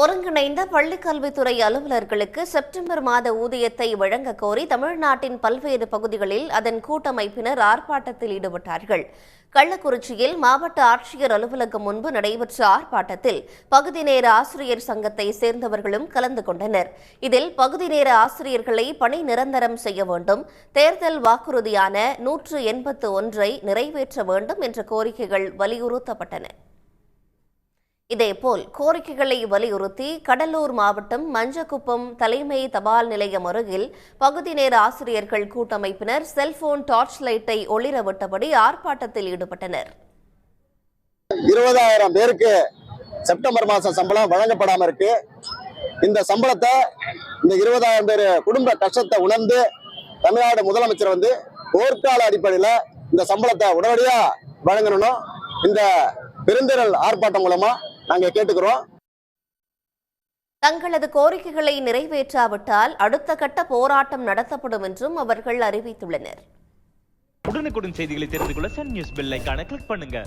ஒருங்கிணைந்த பள்ளிக்கல்வித்துறை அலுவலர்களுக்கு செப்டம்பர் மாத ஊதியத்தை வழங்க கோரி தமிழ்நாட்டின் பல்வேறு பகுதிகளில் அதன் கூட்டமைப்பினர் ஆர்ப்பாட்டத்தில் ஈடுபட்டார்கள். கள்ளக்குறிச்சியில் மாவட்ட ஆட்சியர் அலுவலகம் முன்பு நடைபெற்ற ஆர்ப்பாட்டத்தில் பகுதி நேர ஆசிரியர் சங்கத்தை சேர்ந்தவர்களும் கலந்து கொண்டனர். இதில் பகுதி நேர ஆசிரியர்களை பணி நிரந்தரம் செய்ய வேண்டும், தேர்தல் வாக்குறுதியான 181 நிறைவேற்ற வேண்டும் என்ற கோரிக்கைகள் வலியுறுத்தப்பட்டன. இதேபோல் கோரிக்கைகளை வலியுறுத்தி கடலூர் மாவட்டம் மஞ்சக்குப்பம் தலைமை தபால் நிலையம் அருகில் பகுதி நேர ஆசிரியர்கள் கூட்டமைப்பினர் செல்போன் டார்ச் லைட்டை ஒளிரவிட்டபடி ஆர்ப்பாட்டத்தில் ஈடுபட்டனர். 20,000 பேருக்கு செப்டம்பர் மாசம் சம்பளம் வழங்கப்படாம இருக்கு. இந்த சம்பளத்தை இந்த 20,000 பேர் குடும்ப கஷ்டத்தை உணர்ந்து தமிழ்நாடு முதலமைச்சர் போர்க்கால அடிப்படையில் இந்த சம்பளத்தை உடனடியா வழங்கணும். இந்த பெருந்திரள் ஆர்ப்பாட்டம் மூலமா நாங்க கேட்டுக்கிறோம். தங்களது கோரிக்கைகளை நிறைவேற்றாவிட்டால் அடுத்த கட்ட போராட்டம் நடத்தப்படும் என்றும் அவர்கள் அறிவித்துள்ளனர். உடனுக்குடன் செய்திகளை தெரிந்து கொள்ள சன் நியூஸ் பெல் ஐகானை கிளிக் பண்ணுங்க.